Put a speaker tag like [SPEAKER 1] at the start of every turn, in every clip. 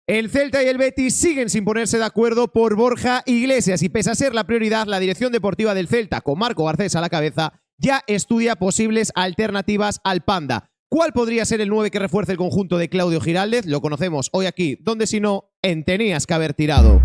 [SPEAKER 1] El Celta y el Betis siguen sin ponerse de acuerdo por Borja Iglesias y pese a ser la prioridad, la dirección deportiva del Celta, con Marco Garcés a la cabeza, ya estudia posibles alternativas al Panda. ¿Cuál podría ser el 9 que refuerce el conjunto de Claudio Giraldez? Lo conocemos hoy aquí, donde si no, en Tenías que haber tirado.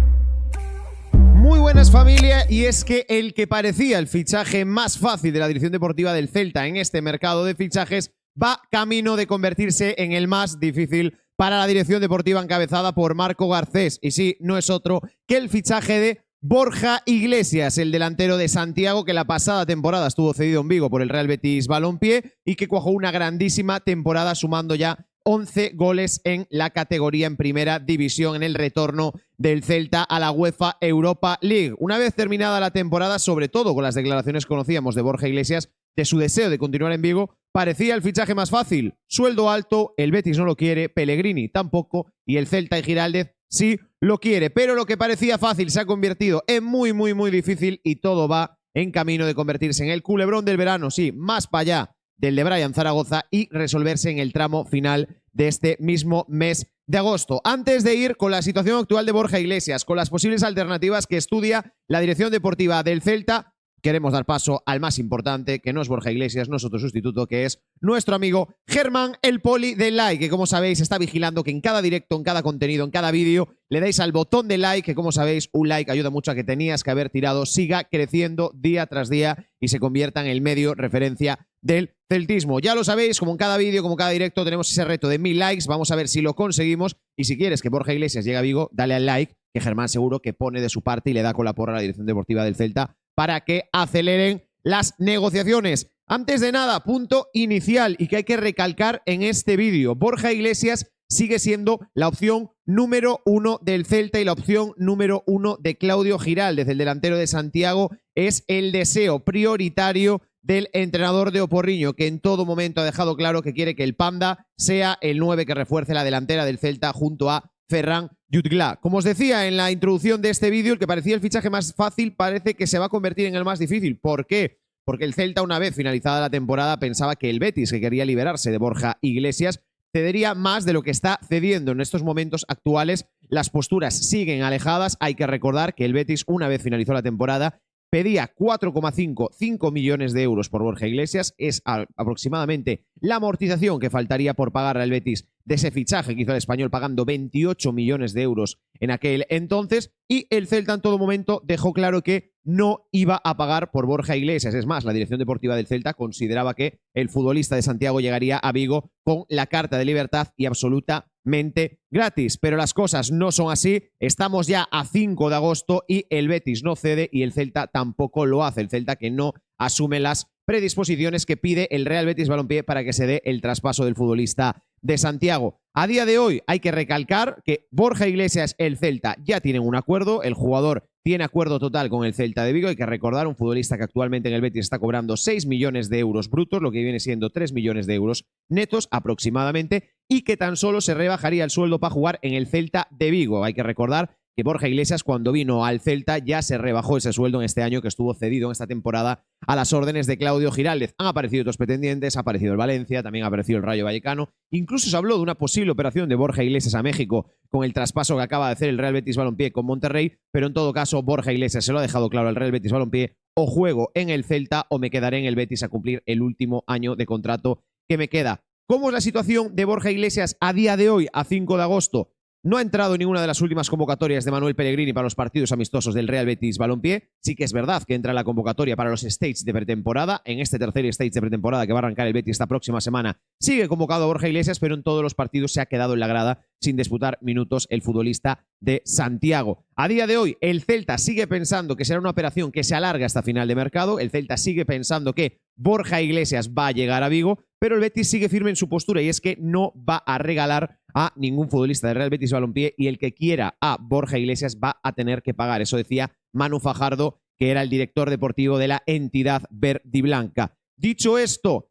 [SPEAKER 1] Muy buenas, familia, y es que el que parecía el fichaje más fácil de la dirección deportiva del Celta en este mercado de fichajes va camino de convertirse en el más difícil para la dirección deportiva encabezada por Marco Garcés. Y sí, no es otro que el fichaje de Borja Iglesias, el delantero de Santiago que la pasada temporada estuvo cedido en Vigo por el Real Betis Balompié y que cuajó una grandísima temporada sumando ya 11 goles en la categoría en primera división en el retorno del Celta a la UEFA Europa League. Una vez terminada la temporada, sobre todo con las declaraciones que conocíamos de Borja Iglesias, de su deseo de continuar en Vigo, parecía el fichaje más fácil. Sueldo alto, el Betis no lo quiere, Pellegrini tampoco y el Celta y Giraldez sí lo quiere. Pero lo que parecía fácil se ha convertido en muy difícil y todo va en camino de convertirse en el culebrón del verano, sí, más para allá del de Brian Zaragoza y resolverse en el tramo final de este mismo mes de agosto. Antes de ir con la situación actual de Borja Iglesias, con las posibles alternativas que estudia la dirección deportiva del Celta, queremos dar paso al más importante, que no es Borja Iglesias, no es otro sustituto, que es nuestro amigo Germán el Poli de Like, que como sabéis está vigilando que en cada directo, en cada contenido, en cada vídeo, le deis al botón de like, que como sabéis un like ayuda mucho a que Tenías que haber tirado siga creciendo día tras día y se convierta en el medio referencia del celtismo. Ya lo sabéis, como en cada vídeo, como en cada directo, tenemos ese reto de 1000 likes, vamos a ver si lo conseguimos y si quieres que Borja Iglesias llegue a Vigo, dale al like, que Germán seguro que pone de su parte y le da con la porra a la dirección deportiva del Celta para que aceleren las negociaciones. Antes de nada, punto inicial y que hay que recalcar en este vídeo. Borja Iglesias sigue siendo la opción número 1 del Celta y la opción número 1 de Claudio Giraldez, el delantero de Santiago. Es el deseo prioritario del entrenador de Oporriño, que en todo momento ha dejado claro que quiere que el Panda sea el 9 que refuerce la delantera del Celta junto a Ferran Jutgla. Como os decía en la introducción de este vídeo, el que parecía el fichaje más fácil parece que se va a convertir en el más difícil. ¿Por qué? Porque el Celta, una vez finalizada la temporada, pensaba que el Betis, que quería liberarse de Borja Iglesias, cedería más de lo que está cediendo en estos momentos actuales. Las posturas siguen alejadas. Hay que recordar que el Betis, una vez finalizó la temporada, pedía 4,5 millones de euros por Borja Iglesias. Es aproximadamente la amortización que faltaría por pagar al Betis de ese fichaje que hizo el Español, pagando 28 millones de euros en aquel entonces. Y el Celta en todo momento dejó claro que no iba a pagar por Borja Iglesias. Es más, la dirección deportiva del Celta consideraba que el futbolista de Santiago llegaría a Vigo con la carta de libertad y absolutamente gratis. Pero las cosas no son así. Estamos ya a 5 de agosto y el Betis no cede y el Celta tampoco lo hace. El Celta que no asume las predisposiciones que pide el Real Betis Balompié para que se dé el traspaso del futbolista de Santiago. A día de hoy hay que recalcar que Borja Iglesias, el Celta, ya tienen un acuerdo. El jugador tiene acuerdo total con el Celta de Vigo. Hay que recordar, un futbolista que actualmente en el Betis está cobrando 6 millones de euros brutos, lo que viene siendo 3 millones de euros netos aproximadamente, y que tan solo se rebajaría el sueldo para jugar en el Celta de Vigo. Hay que recordar que Borja Iglesias, cuando vino al Celta, ya se rebajó ese sueldo en este año, que estuvo cedido en esta temporada a las órdenes de Claudio Giraldez. Han aparecido otros pretendientes, ha aparecido el Valencia, también ha aparecido el Rayo Vallecano. Incluso se habló de una posible operación de Borja Iglesias a México con el traspaso que acaba de hacer el Real Betis Balompié con Monterrey, pero en todo caso Borja Iglesias se lo ha dejado claro al Real Betis Balompié: o juego en el Celta o me quedaré en el Betis a cumplir el último año de contrato que me queda. ¿Cómo es la situación de Borja Iglesias a día de hoy, a 5 de agosto? No ha entrado en ninguna de las últimas convocatorias de Manuel Pellegrini para los partidos amistosos del Real Betis Balompié. Sí que es verdad que entra en la convocatoria para los stages de pretemporada. En este tercer stage de pretemporada que va a arrancar el Betis esta próxima semana, sigue convocado a Borja Iglesias, pero en todos los partidos se ha quedado en la grada sin disputar minutos el futbolista de Santiago. A día de hoy, el Celta sigue pensando que será una operación que se alarga hasta final de mercado. El Celta sigue pensando que Borja Iglesias va a llegar a Vigo, pero el Betis sigue firme en su postura y es que no va a regalar a ningún futbolista del Real Betis Balompié y el que quiera a Borja Iglesias va a tener que pagar. Eso decía Manu Fajardo, que era el director deportivo de la entidad verdiblanca. Dicho esto,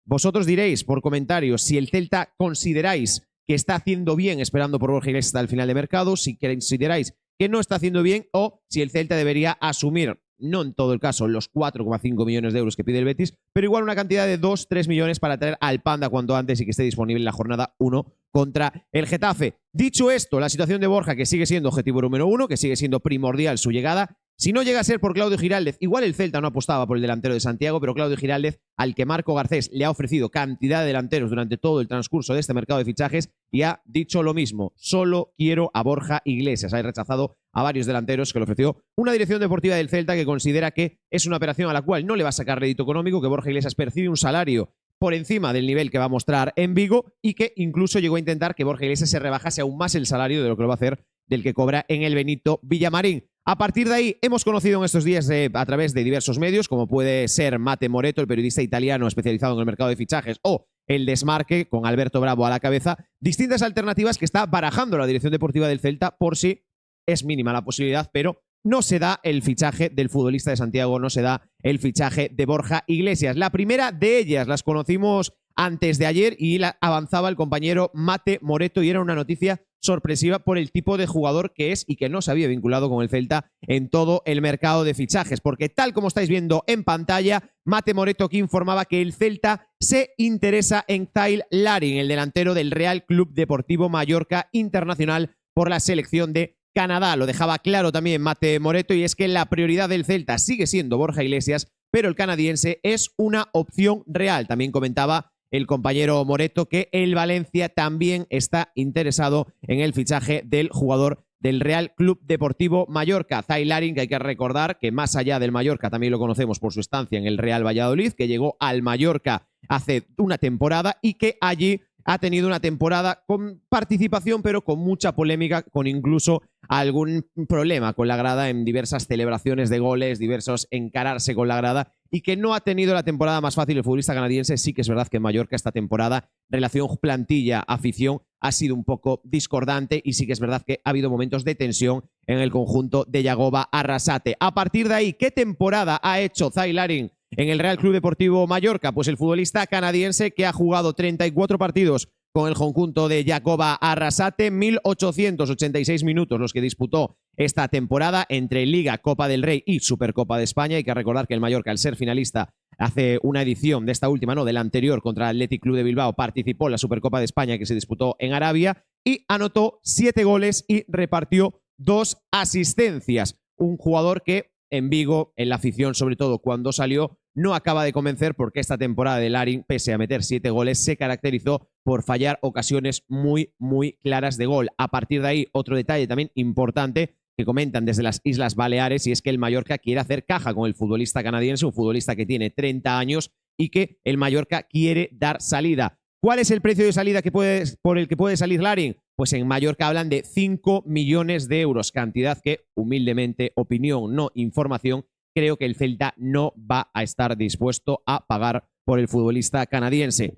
[SPEAKER 1] vosotros diréis por comentarios si el Celta consideráis que está haciendo bien esperando por Borja Iglesias hasta el final de mercado, si consideráis que no está haciendo bien o si el Celta debería asumir, no en todo el caso, los 4,5 millones de euros que pide el Betis, pero igual una cantidad de 2-3 millones para traer al Panda cuanto antes y que esté disponible en la jornada 1 contra el Getafe. Dicho esto, la situación de Borja, que sigue siendo objetivo número 1, que sigue siendo primordial su llegada, si no llega a ser por Claudio Giraldez, igual el Celta no apostaba por el delantero de Santiago, pero Claudio Giraldez, al que Marco Garcés le ha ofrecido cantidad de delanteros durante todo el transcurso de este mercado de fichajes, y ha dicho lo mismo: solo quiero a Borja Iglesias. Ha rechazado a varios delanteros que le ofreció una dirección deportiva del Celta que considera que es una operación a la cual no le va a sacar rédito económico, que Borja Iglesias percibe un salario por encima del nivel que va a mostrar en Vigo y que incluso llegó a intentar que Borja Iglesias se rebajase aún más el salario de lo que lo va a hacer del que cobra en el Benito Villamarín. A partir de ahí, hemos conocido en estos días a través de diversos medios, como puede ser Mate Moretto, el periodista italiano especializado en el mercado de fichajes, o El Desmarque, con Alberto Bravo a la cabeza, distintas alternativas que está barajando la dirección deportiva del Celta por si es mínima la posibilidad, pero no se da el fichaje del futbolista de Santiago, no se da el fichaje de Borja Iglesias. La primera de ellas las conocimos antes de ayer y la avanzaba el compañero Mate Moretto, y era una noticia sorpresiva por el tipo de jugador que es y que no se había vinculado con el Celta en todo el mercado de fichajes, porque tal como estáis viendo en pantalla, Mate Moretto aquí informaba que el Celta se interesa en Kyle Larin, el delantero del Real Club Deportivo Mallorca internacional por la selección de Canadá. Lo dejaba claro también Mate Moretto, y es que la prioridad del Celta sigue siendo Borja Iglesias, pero el canadiense es una opción real. También comentaba el compañero Moretto que el Valencia también está interesado en el fichaje del jugador del Real Club Deportivo Mallorca, Kyle Larin, que hay que recordar que más allá del Mallorca también lo conocemos por su estancia en el Real Valladolid, que llegó al Mallorca hace una temporada y que allí ha tenido una temporada con participación, pero con mucha polémica, con incluso algún problema con la grada en diversas celebraciones de goles, diversos encararse con la grada, y que no ha tenido la temporada más fácil el futbolista canadiense. Sí que es verdad que en Mallorca esta temporada, relación plantilla-afición, ha sido un poco discordante, y sí que es verdad que ha habido momentos de tensión en el conjunto de Yagoba Arrasate. A partir de ahí, ¿qué temporada ha hecho Kyle Larin en el Real Club Deportivo Mallorca? Pues el futbolista canadiense, que ha jugado 34 partidos con el conjunto de Yagoba Arrasate, 1.886 minutos los que disputó esta temporada entre Liga, Copa del Rey y Supercopa de España. Hay que recordar que el Mallorca, al ser finalista hace una edición de esta última, no, de la anterior, contra el Athletic Club de Bilbao, participó en la Supercopa de España que se disputó en Arabia y anotó 7 goles y repartió 2 asistencias. Un jugador que en Vigo, en la afición, sobre todo cuando salió, no acaba de convencer, porque esta temporada de Larin, pese a meter 7 goles, se caracterizó por fallar ocasiones muy, muy claras de gol. A partir de ahí, otro detalle también importante que comentan desde las Islas Baleares, y es que el Mallorca quiere hacer caja con el futbolista canadiense, un futbolista que tiene 30 años y que el Mallorca quiere dar salida. ¿Cuál es el precio de salida por el que puede salir Larin? Pues en Mallorca hablan de 5 millones de euros, cantidad que, humildemente, opinión, no información, creo que el Celta no va a estar dispuesto a pagar por el futbolista canadiense.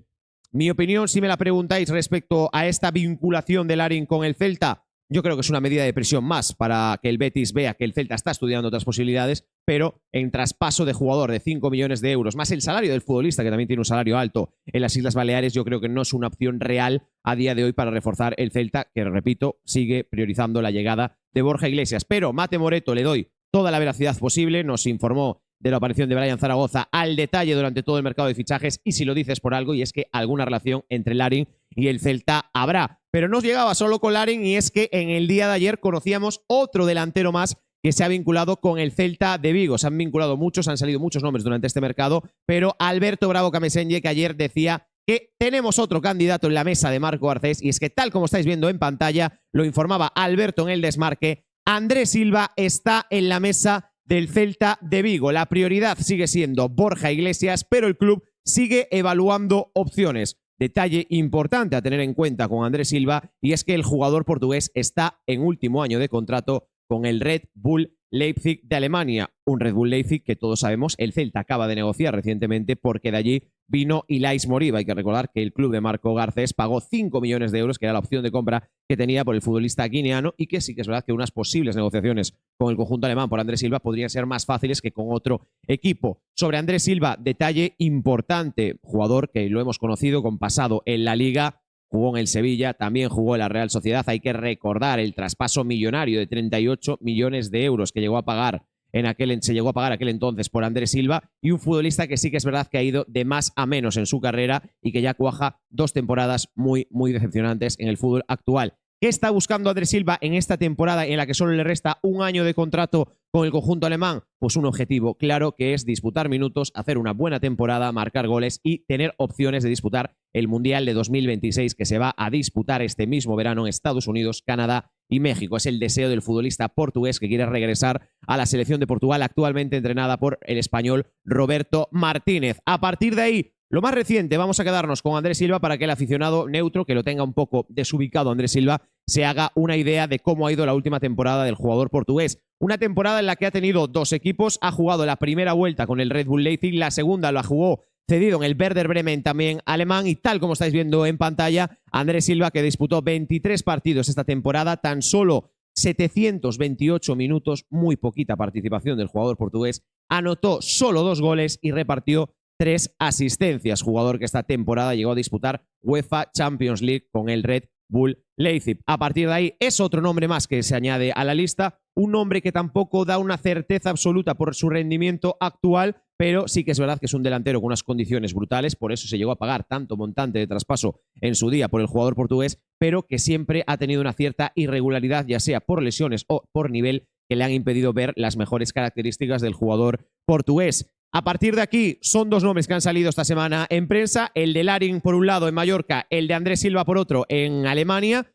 [SPEAKER 1] Mi opinión, si me la preguntáis respecto a esta vinculación de Larin con el Celta, yo creo que es una medida de presión más para que el Betis vea que el Celta está estudiando otras posibilidades, pero en traspaso de jugador de 5 millones de euros, más el salario del futbolista, que también tiene un salario alto en las Islas Baleares, yo creo que no es una opción real a día de hoy para reforzar el Celta, que, repito, sigue priorizando la llegada de Borja Iglesias. Pero Mate Moretto le doy toda la veracidad posible, nos informó de la aparición de Brian Zaragoza al detalle durante todo el mercado de fichajes, y si lo dices por algo, y es que alguna relación entre Larin y el Celta habrá. Pero no llegaba solo con Larin, y es que en el día de ayer conocíamos otro delantero más que se ha vinculado con el Celta de Vigo. Se han vinculado muchos, han salido muchos nombres durante este mercado, pero Alberto Bravo Camesenye, que ayer decía que tenemos otro candidato en la mesa de Marco Garcés, y es que, tal como estáis viendo en pantalla, lo informaba Alberto en El Desmarque, Andrés Silva está en la mesa del Celta de Vigo. La prioridad sigue siendo Borja Iglesias, pero el club sigue evaluando opciones. Detalle importante a tener en cuenta con Andrés Silva, y es que el jugador portugués está en último año de contrato con el Red Bull Leipzig de Alemania. Un Red Bull Leipzig que todos sabemos el Celta acaba de negociar recientemente, porque de allí vino Ilais Moriba. Hay que recordar que el club de Marco Garcés pagó 5 millones de euros, que era la opción de compra que tenía por el futbolista guineano, y que sí que es verdad que unas posibles negociaciones con el conjunto alemán por Andrés Silva podrían ser más fáciles que con otro equipo. Sobre Andrés Silva, detalle importante, jugador que lo hemos conocido con pasado en la Liga, jugó en el Sevilla, también jugó en la Real Sociedad. Hay que recordar el traspaso millonario de 38 millones de euros que se llegó a pagar aquel entonces por Andrés Silva, y un futbolista que sí que es verdad que ha ido de más a menos en su carrera y que ya cuaja 2 temporadas muy, muy decepcionantes en el fútbol actual. ¿Qué está buscando Andrés Silva en esta temporada en la que solo le resta un año de contrato con el conjunto alemán? Pues un objetivo claro, que es disputar minutos, hacer una buena temporada, marcar goles y tener opciones de disputar el Mundial de 2026, que se va a disputar este mismo verano en Estados Unidos, Canadá y México. Es el deseo del futbolista portugués que quiere regresar a la selección de Portugal, actualmente entrenada por el español Roberto Martínez. A partir de ahí, lo más reciente, vamos a quedarnos con Andrés Silva para que el aficionado neutro, que lo tenga un poco desubicado Andrés Silva, se haga una idea de cómo ha ido la última temporada del jugador portugués. Una temporada en la que ha tenido dos equipos, ha jugado la primera vuelta con el Red Bull Leipzig, la segunda la jugó cedido en el Werder Bremen, también alemán, y tal como estáis viendo en pantalla, Andrés Silva, que disputó 23 partidos esta temporada, tan solo 728 minutos, muy poquita participación del jugador portugués, anotó solo 2 goles y repartió 3 asistencias, jugador que esta temporada llegó a disputar UEFA Champions League con el Red Bull Leipzig. A partir de ahí es otro nombre más que se añade a la lista, un nombre que tampoco da una certeza absoluta por su rendimiento actual, pero sí que es verdad que es un delantero con unas condiciones brutales, por eso se llegó a pagar tanto montante de traspaso en su día por el jugador portugués, pero que siempre ha tenido una cierta irregularidad, ya sea por lesiones o por nivel, que le han impedido ver las mejores características del jugador portugués. A partir de aquí, son 2 nombres que han salido esta semana en prensa, el de Larin por un lado en Mallorca, el de Andrés Silva por otro en Alemania.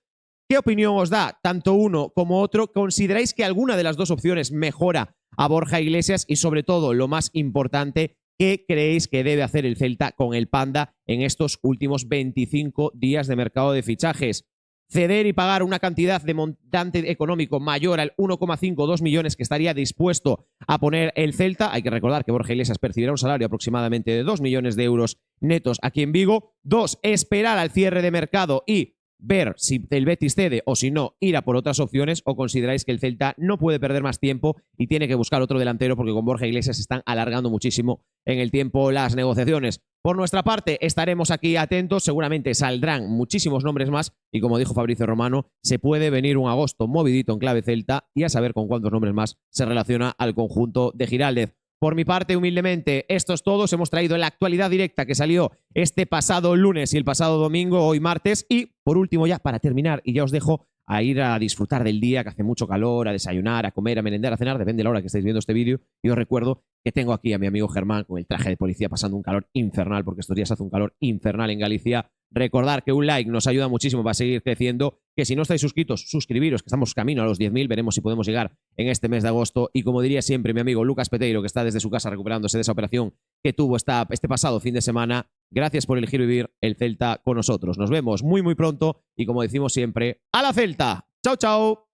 [SPEAKER 1] ¿Qué opinión os da tanto uno como otro? ¿Consideráis que alguna de las dos opciones mejora a Borja Iglesias? Y sobre todo, lo más importante, ¿qué creéis que debe hacer el Celta con el Panda en estos últimos 25 días de mercado de fichajes? Ceder y pagar una cantidad de montante económico mayor al 1,5-2 millones que estaría dispuesto a poner el Celta. Hay que recordar que Borja Iglesias percibirá un salario aproximadamente de 2 millones de euros netos aquí en Vigo. 2, esperar al cierre de mercado y ver si el Betis cede o si no, ir a por otras opciones, o consideráis que el Celta no puede perder más tiempo y tiene que buscar otro delantero porque con Borja Iglesias se están alargando muchísimo en el tiempo las negociaciones. Por nuestra parte, estaremos aquí atentos, seguramente saldrán muchísimos nombres más y como dijo Fabricio Romano, se puede venir un agosto movidito en clave Celta y a saber con cuántos nombres más se relaciona al conjunto de Giraldez. Por mi parte, humildemente, esto es todo. Os hemos traído la actualidad directa que salió este pasado lunes y el pasado domingo, hoy martes. Y, por último, ya para terminar, y ya os dejo a ir a disfrutar del día, que hace mucho calor, a desayunar, a comer, a merendar, a cenar, depende de la hora que estéis viendo este vídeo. Y os recuerdo que tengo aquí a mi amigo Germán con el traje de policía pasando un calor infernal, porque estos días hace un calor infernal en Galicia. Recordar que un like nos ayuda muchísimo para seguir creciendo, que si no estáis suscritos, suscribiros, que estamos camino a los 10.000, veremos si podemos llegar en este mes de agosto. Y como diría siempre mi amigo Lucas Peteiro, que está desde su casa recuperándose de esa operación que tuvo este pasado fin de semana, gracias por elegir vivir el Celta con nosotros. Nos vemos muy muy pronto y como decimos siempre, ¡a la Celta! ¡Chao, chao!